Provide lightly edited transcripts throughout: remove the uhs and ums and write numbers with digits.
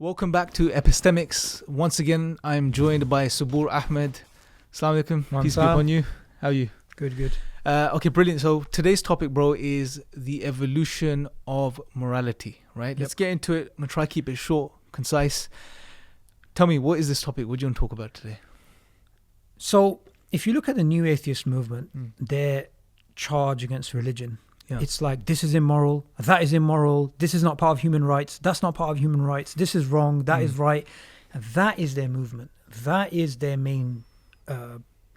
Welcome back to EpistemiX. Once again, I'm joined by Sabur Ahmed. Assalamu alaikum. Peace be upon you. How are you? Good. Okay, brilliant. So today's topic, bro, is the evolution of morality, right? Yep. Let's get into it. I'm going to try to keep it short, concise. Tell me, what is this topic? What do you want to talk about today? So, if you look at the new atheist movement, their charge against religion, it's like, this is immoral, that is immoral, this is not part of human rights, that's not part of human rights, this is wrong, that is right. And that is their movement. That is their main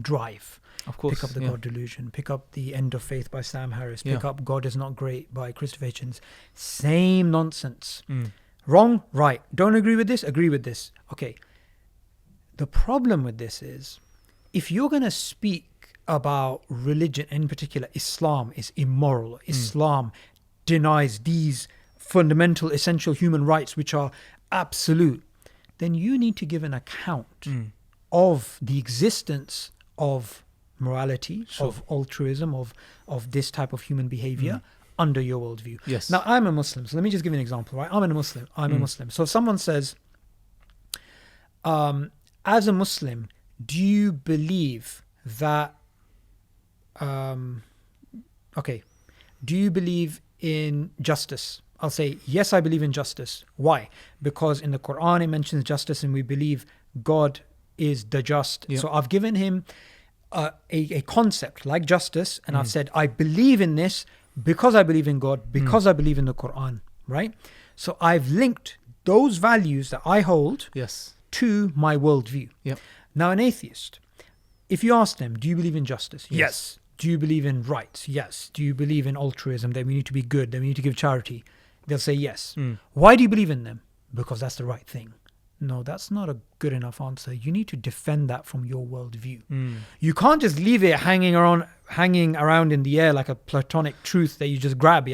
drive. Of course. Pick up the God Delusion, pick up The End of Faith by Sam Harris, pick up God is Not Great by Christopher Hitchens. Same nonsense. Wrong, right. Don't agree with this, agree with this. Okay. The problem with this is, if you're going to speak about religion, in particular Islam is immoral, Islam denies these fundamental essential human rights which are absolute, then you need to give an account of the existence of morality, of altruism, of this type of human behavior under your worldview. Yes. Now, I'm a Muslim, so let me just give you an example, right? I'm a Muslim. So if someone says, as a Muslim, do you believe that do you believe in justice? I'll say, yes, I believe in justice. Why? Because in the Quran it mentions justice and we believe God is the just. So I've given him a concept like justice, and I've said, I believe in this because I believe in God, because I believe in the Quran, right? So I've linked those values that I hold to my worldview. Now, an atheist, if you ask them, do you believe in justice? Yes. Do you believe in rights? Yes. Do you believe in altruism, that we need to be good, that we need to give charity? They'll say yes. Why do you believe in them? Because that's the right thing. No, that's not a good enough answer. You need to defend that from your worldview. You can't just leave it hanging around in the air like a platonic truth that you just grab,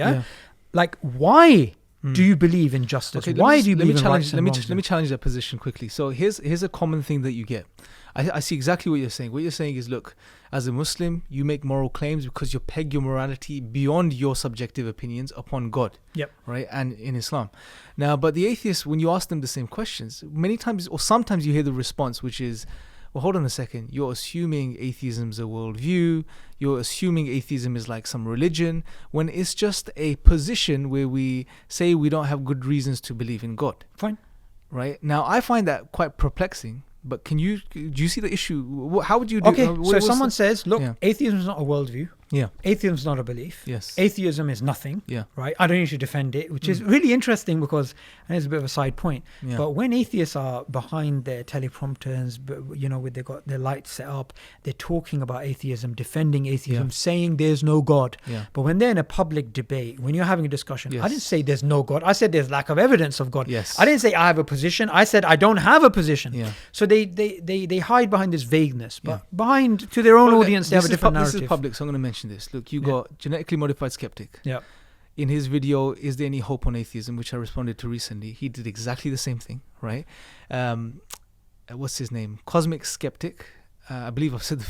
Like, why do you believe in justice? Why do you believe in rights and wrongs? Let me challenge that position quickly. So here's a common thing that you get. I see exactly what you're saying. What you're saying is, look, as a Muslim, you make moral claims because you peg your morality beyond your subjective opinions upon God. Right? And in Islam. Now, but the atheists, when you ask them the same questions, many times or sometimes you hear the response, which is, well, hold on a second. You're assuming atheism's a worldview. You're assuming atheism is like some religion, when it's just a position where we say we don't have good reasons to believe in God. Fine. Right? Now, I find that quite perplexing. But do you see the issue? How would you do? Okay, so if someone says, look, atheism is not a worldview. Atheism is not a belief. Atheism is nothing. Right? I don't need to defend it, which is really interesting because, and it's a bit of a side point, but when atheists are behind their teleprompters, with they've got their lights set up, they're talking about atheism, defending atheism, saying there's no God. But when they're in a public debate, when you're having a discussion, I didn't say there's no God. I said there's lack of evidence of God. I didn't say I have a position. I said I don't have a position. So they hide behind this vagueness, but behind to their own audience they have a different narrative. This is public, so I'm going to mention this. Look, you got Genetically Modified Skeptic. In his video, Is There Any Hope on Atheism, which I responded to recently, he did exactly the same thing, right? What's his name? Cosmic Skeptic. I believe I've said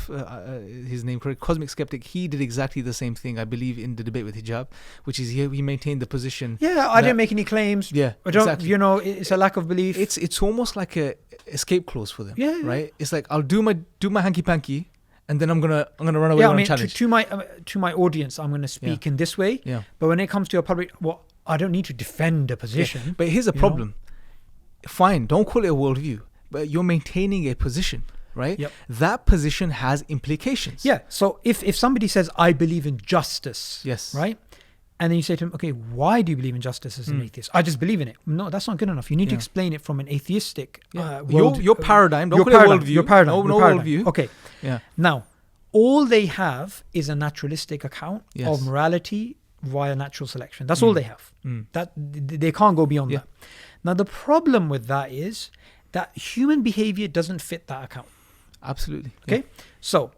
his name correct. Cosmic Skeptic. He did exactly the same thing, I believe, in the debate with hijab, which is he maintained the position. I didn't make any claims. I don't. Exactly. It's a lack of belief. It's almost like a escape clause for them. Right. It's like, I'll do my hanky panky, and then I'm gonna run away on challenge. To my audience, I'm gonna speak in this way. But when it comes to a public, I don't need to defend a position. But here's the problem. Fine, don't call it a worldview, but you're maintaining a position. Right? That position has implications. So if somebody says, I believe in justice, right? And then you say to them, okay, why do you believe in justice as an atheist? I just believe in it. No, that's not good enough. You need to explain it from an atheistic your paradigm. Don't call it worldview. Your paradigm. No worldview. Okay. Now, all they have is a naturalistic account of morality via natural selection. That's all they have. That they can't go beyond that. Now, the problem with that is that human behavior doesn't fit that account. Absolutely. Okay. So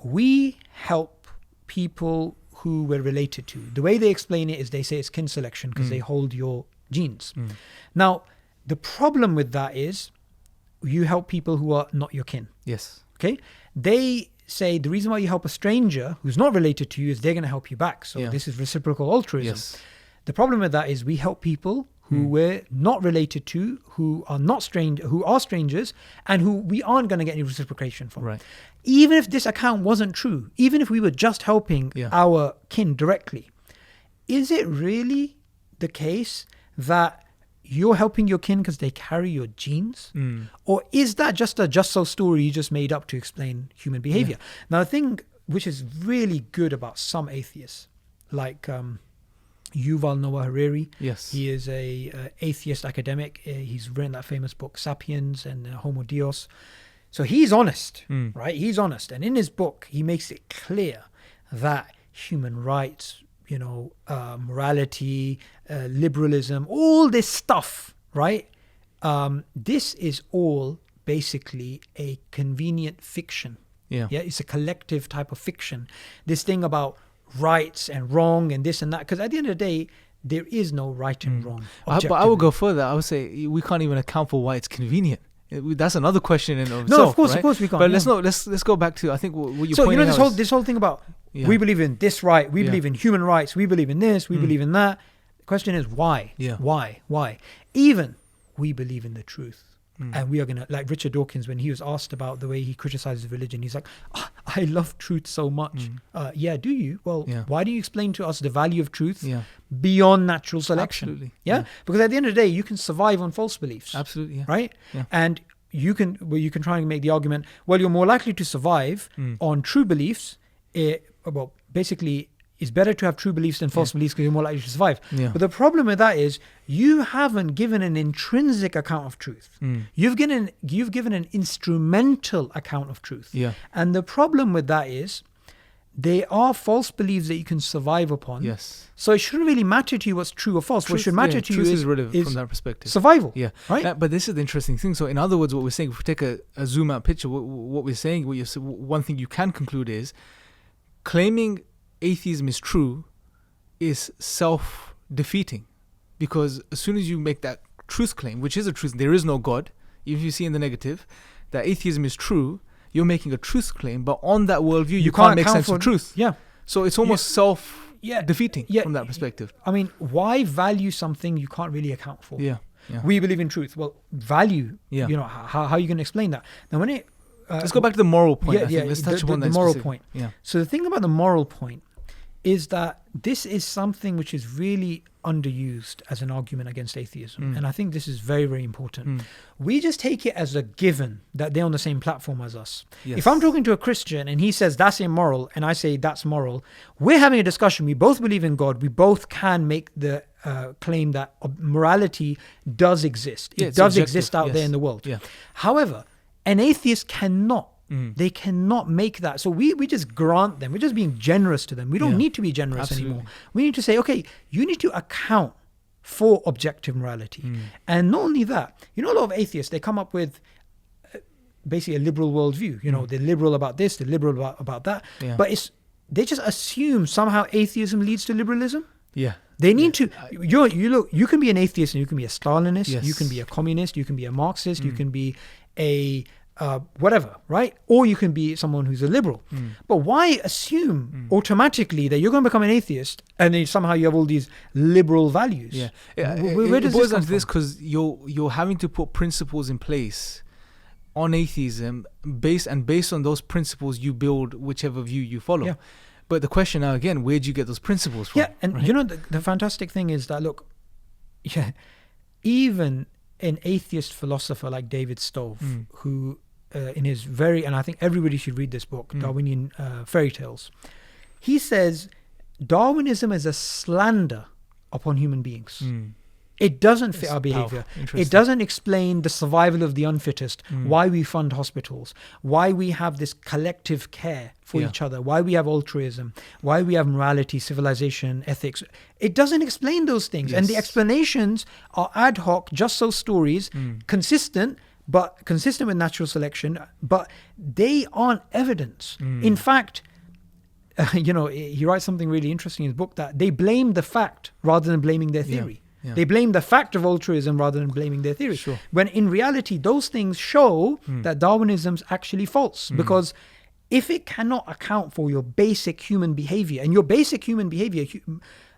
we help people who we're related to. The way they explain it is they say it's kin selection because they hold your genes. Now, the problem with that is you help people who are not your kin. Okay. They say the reason why you help a stranger who's not related to you is they're going to help you back. So this is reciprocal altruism. The problem with that is we help people who we're not related to, who are strangers, and who we aren't going to get any reciprocation from. Right. Even if this account wasn't true, even if we were just helping our kin directly, is it really the case that you're helping your kin because they carry your genes? Or is that just a just so story you just made up to explain human behavior? Now, the thing which is really good about some atheists, like Yuval Noah Harari. Yes. He is a atheist academic. He's written that famous book, Sapiens and Homo Deus. So he's honest, right? He's honest. And in his book, he makes it clear that human rights, morality, liberalism, all this stuff, right? This is all basically a convenient fiction. Yeah, it's a collective type of fiction. This thing about rights and wrong and this and that, because at the end of the day, there is no right and wrong. But I would go further. I would say we can't even account for why it's convenient. That's another question in itself. No, of course we can't. But let's go back to, I think, what you're pointing out. So this whole thing about we believe in this right, we believe in human rights, we believe in this, we believe in that. The question is why? Why? Even we believe in the truth. And we are going to, like Richard Dawkins, when he was asked about the way he criticizes religion, he's like, I love truth so much. Do you? Well, why do you explain to us the value of truth beyond natural selection? Absolutely. Yeah? Because at the end of the day, you can survive on false beliefs. Absolutely. Yeah. Right? Yeah. And you can try and make the argument, well, you're more likely to survive on true beliefs. Basically, it's better to have true beliefs than false beliefs because you're more likely to survive. But the problem with that is you haven't given an intrinsic account of truth. You've given an instrumental account of truth. And the problem with that is they are false beliefs that you can survive upon. Yes. So it shouldn't really matter to you what's true or false. What should matter to you is relevant from that perspective. Survival. Yeah. Right. But this is the interesting thing. So in other words, what we're saying, if we take a zoom out picture, what we're saying, one thing you can conclude is claiming atheism is true is self-defeating, because as soon as you make that truth claim, which is a truth, there is no God, even if you see in the negative that atheism is true, you're making a truth claim, but on that worldview you can't make sense of truth. Yeah. So it's almost self-defeating from that perspective. I mean, why value something you can't really account for? Yeah. We believe in truth. Well, value, how are you going to explain that? Now when it let's go back to the moral point. I think. Let's touch upon that. The moral specific point. Yeah. So the thing about the moral point is that this is something which is really underused as an argument against atheism. And I think this is very, very important. We just take it as a given that they're on the same platform as us. Yes. If I'm talking to a Christian and he says that's immoral and I say that's moral, we're having a discussion. We both believe in God. We both can make the claim that morality does exist. It does exist out there in the world. Yeah. However, an atheist cannot. They cannot make that. So we just grant them. We're just being generous to them. We don't need to be generous anymore. We need to say, okay, you need to account for objective morality. And not only that, a lot of atheists, they come up with basically a liberal worldview. They're liberal about this, they're liberal about that. Yeah. But they just assume somehow atheism leads to liberalism. Yeah. They need to. You can be an atheist and you can be a Stalinist. Yes. You can be a communist. You can be a Marxist. You can be a whatever, right? Or you can be someone who's a liberal. But why assume automatically that you're going to become an atheist and then somehow you have all these liberal values? Yeah. Where does this come from? Because you're having to put principles in place on atheism based on those principles you build whichever view you follow. Yeah. But the question now again, where do you get those principles from? Yeah, and the fantastic thing is that even an atheist philosopher like David Stove, who in his and I think everybody should read this book, Darwinian Fairy Tales, he says Darwinism is a slander upon human beings. It doesn't fit our behavior. It doesn't explain the survival of the unfittest, why we fund hospitals, why we have this collective care for each other, why we have altruism, why we have morality, civilization, ethics. It doesn't explain those things. Yes. And the explanations are ad hoc, just so stories, consistent with natural selection, but they aren't evidence. In fact, he writes something really interesting in his book that they blame the fact rather than blaming their theory. Yeah. They blame the fact of altruism rather than blaming their theory. Sure. When in reality, those things show that Darwinism's actually false. Because if it cannot account for your basic human behavior, and your basic human behavior,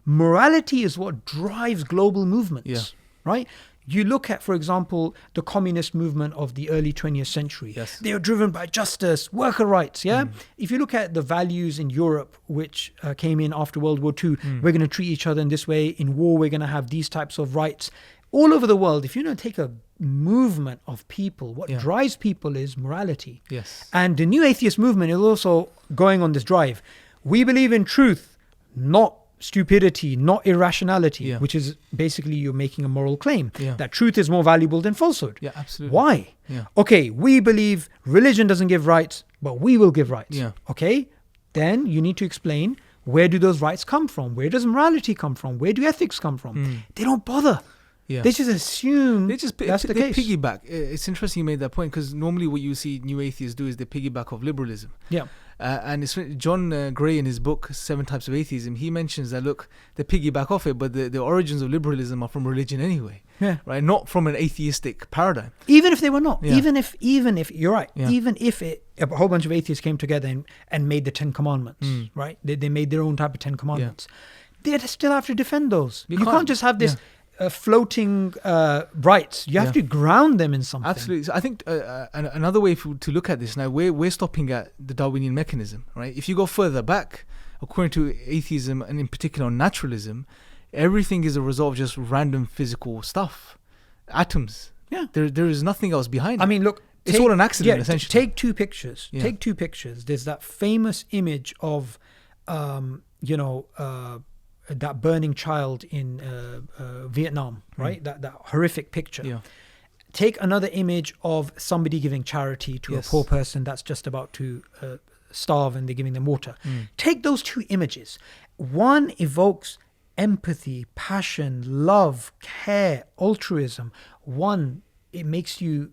morality is what drives global movements. right? You look at, for example, the communist movement of the early 20th century. Yes. They are driven by justice, worker rights, yeah? If you look at the values in Europe, which came in after World War II, we're going to treat each other in this way. In war, we're going to have these types of rights. All over the world, if you don't take a movement of people, what drives people is morality. Yes. And the new atheist movement is also going on this drive. We believe in truth, not stupidity, not irrationality, which is basically you're making a moral claim that truth is more valuable than falsehood. Yeah, absolutely. Why? Okay, we believe religion doesn't give rights, but we will give rights. Okay, then you need to explain, where do those rights come from? Where does morality come from? Where do ethics come from? They don't bother. They just assume that's the case. Piggyback. It's interesting you made that point, because normally what you see new atheists do is they piggyback off liberalism. And it's John Gray, in his book 7 Types of Atheism, he mentions that, look, they piggyback off it, but the origins of liberalism are from religion anyway, right? Not from an atheistic paradigm. Even if they were not, even if you're right, even if a whole bunch of atheists came together and made the 10 Commandments, right? They made their own type of 10 Commandments. They'd still have to defend those. You can't just have this floating rights. You have to ground them in something. Absolutely. So I think another way to look at this now, we're stopping at the Darwinian mechanism, right? If you go further back, according to atheism, and in particular naturalism, everything is a result of just random physical stuff, atoms. There is nothing else behind it. I mean, look, it's all an accident, essentially. Take 2 pictures. Take 2 pictures. There's that famous image of that burning child in Vietnam, right? That horrific picture. Take another image of somebody giving charity to a poor person that's just about to starve, and they're giving them water. Take those 2 images. One evokes empathy, passion, love, care, altruism. One, it makes you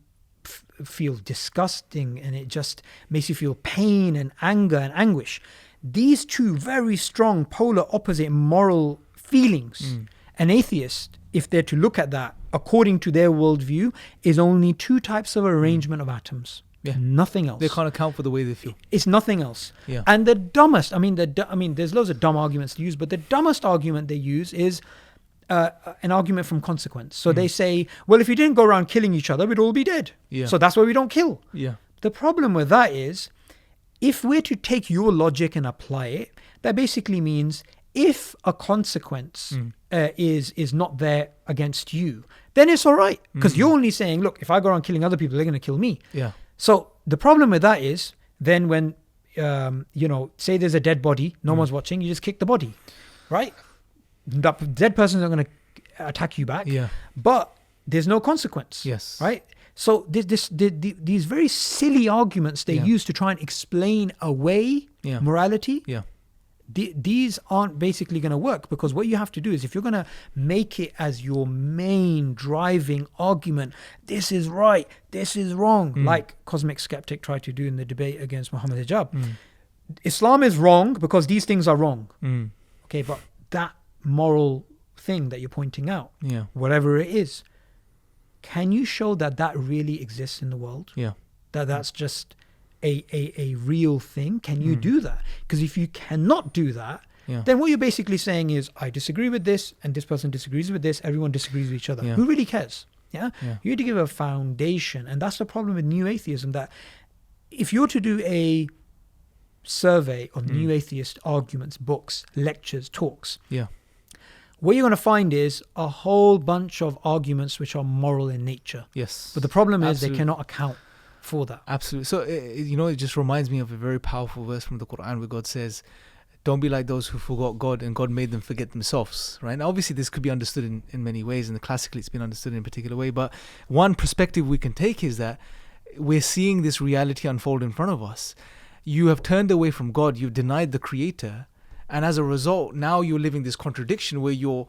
feel disgusting, and it just makes you feel pain and anger and anguish. These 2 very strong, polar opposite moral feelings. An atheist, if they're to look at that according to their worldview, is only 2 types of arrangement of atoms. Nothing else. They can't account for the way they feel. It's nothing else. And the dumbest, I mean, there's loads of dumb arguments to use, but the dumbest argument they use is an argument from consequence. So they say, well, if you didn't go around killing each other, we'd all be dead. So that's why we don't kill. The problem with that is, if we're to take your logic and apply it, that basically means if a consequence is not there against you, then it's all right. Because you're only saying, look, if I go around killing other people, they're going to kill me. So the problem with that is, then when, say there's a dead body, no one's watching, you just kick the body, right? The dead person's not going to attack you back. But there's no consequence. Right? So these very silly arguments they use to try and explain away morality, these aren't basically going to work, because what you have to do is, if you're going to make it as your main driving argument, this is right, this is wrong, like Cosmic Skeptic tried to do in the debate against Muhammad Hijab. Islam is wrong because these things are wrong. Okay, but that moral thing that you're pointing out, whatever it is, can you show that really exists in the world? That's just a real thing? Can you do that? Because if you cannot do that, then what you're basically saying is, I disagree with this, and this person disagrees with this, everyone disagrees with each other. Who really cares? You need to give a foundation. And that's the problem with new atheism, that if you're to do a survey of new atheist arguments, books, lectures, talks, what you're going to find is a whole bunch of arguments which are moral in nature. But the problem is they cannot account for that. Absolutely. So, it just reminds me of a very powerful verse from the Quran where God says, don't be like those who forgot God and God made them forget themselves, right? Now, obviously, this could be understood in many ways, and classically it's been understood in a particular way. But one perspective we can take is that we're seeing this reality unfold in front of us. You have turned away from God, you've denied the Creator, and as a result, now you're living this contradiction where you're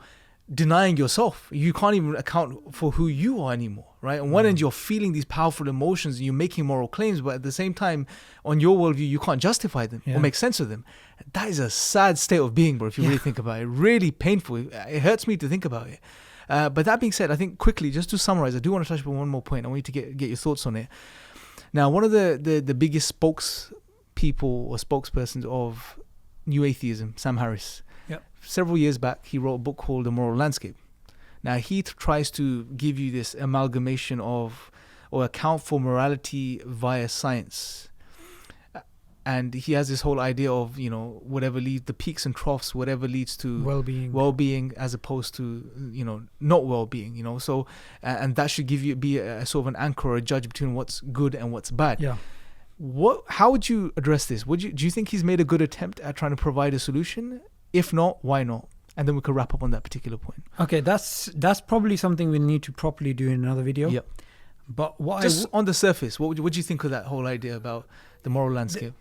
denying yourself. You can't even account for who you are anymore, right? On one end, you're feeling these powerful emotions and you're making moral claims, but at the same time, on your worldview, you can't justify them or make sense of them. That is a sad state of being, bro, if you really think about it. Really painful. It hurts me to think about it. But that being said, I think quickly, just to summarize, I do want to touch upon one more point. I want you to get your thoughts on it. Now, one of the biggest spokespeople or spokespersons of new atheism, Sam Harris, several years back, he wrote a book called The Moral Landscape. Now he tries to give you this amalgamation of, or account for morality via science. And he has this whole idea of, you know, whatever leads, the peaks and troughs, whatever leads to well-being as opposed to, you know, not well-being, you know. So, and that should be a sort of an anchor or a judge between what's good and what's bad. Yeah. How would you address this? Do you think he's made a good attempt at trying to provide a solution? If not, why not? And then we could wrap up on that particular point. Okay, that's probably something we need to properly do in another video. Yep. But on the surface, what do you think of that whole idea about the moral landscape?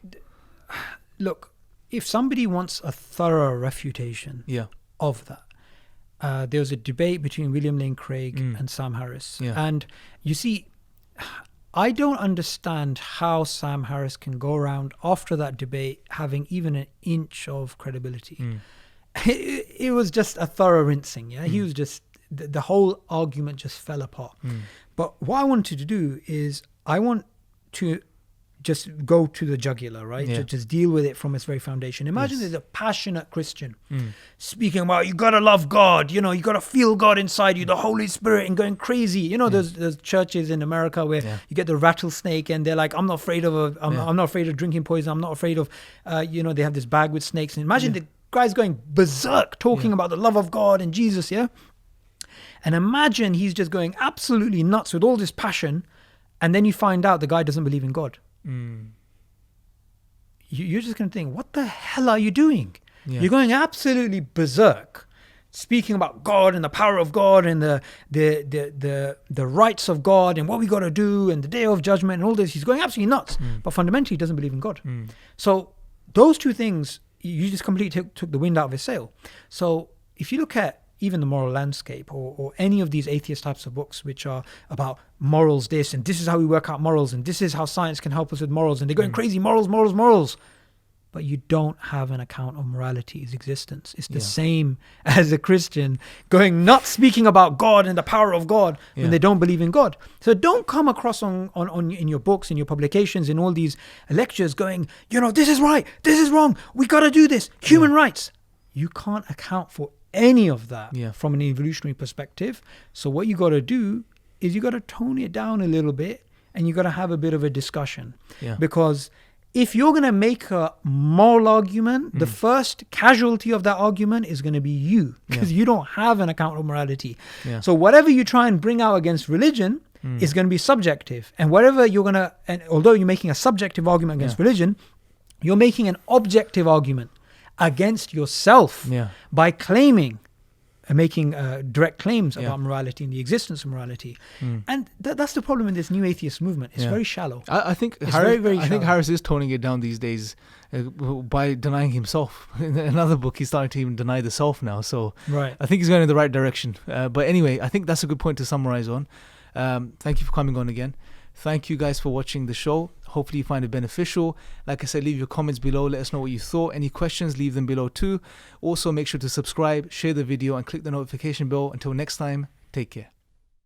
Look, if somebody wants a thorough refutation of that, there was a debate between William Lane Craig and Sam Harris. Yeah. And you see, I don't understand how Sam Harris can go around after that debate having even an inch of credibility. It was just a thorough rinsing. Yeah, he was just, the whole argument just fell apart. But what I wanted to do is I want to just go to the jugular, right? Yeah. To just deal with it from its very foundation. Imagine there's a passionate Christian speaking about, you gotta love God, you know, you gotta feel God inside you, the Holy Spirit, and going crazy. You know, there's churches in America where you get the rattlesnake and they're like, I'm not afraid of I'm not afraid of drinking poison. I'm not afraid of, you know, they have this bag with snakes. And imagine the guy's going berserk talking about the love of God and Jesus, yeah? And imagine he's just going absolutely nuts with all this passion, and then you find out the guy doesn't believe in God. You're just going to think, what the hell are you doing? You're going absolutely berserk, speaking about God and the power of God and the rights of God and what we got to do and the day of judgment and all this. He's going absolutely nuts, but fundamentally he doesn't believe in God. So those two things, you just completely took the wind out of his sail. So if you look at even the moral landscape or any of these atheist types of books which are about morals this and this is how we work out morals and this is how science can help us with morals, and they're going crazy, morals, but you don't have an account of morality's existence. It's the same as a Christian going nuts speaking about God and the power of God when they don't believe in God. So don't come across on in your books, in your publications, in all these lectures going, you know, this is right, this is wrong, we got to do this, human rights. You can't account for any of that from an evolutionary perspective. So what you got to do is you got to tone it down a little bit and you got to have a bit of a discussion. Because if you're going to make a moral argument, the first casualty of that argument is going to be you, because you don't have an account of morality. So whatever you try and bring out against religion is going to be subjective. And whatever you're going to, and although you're making a subjective argument against religion, you're making an objective argument against yourself by claiming and making direct claims about morality and the existence of morality. And that's the problem in this new atheist movement. It's very shallow. I think Harris is toning it down these days by denying himself. In another book, he's starting to even deny the self now. So I think he's going in the right direction. But anyway, I think that's a good point to summarize on. Thank you for coming on again. Thank you guys for watching the show. Hopefully you find it beneficial. Like I said, leave your comments below. Let us know what you thought. Any questions, leave them below too. Also, make sure to subscribe, share the video, and click the notification bell. Until next time, take care.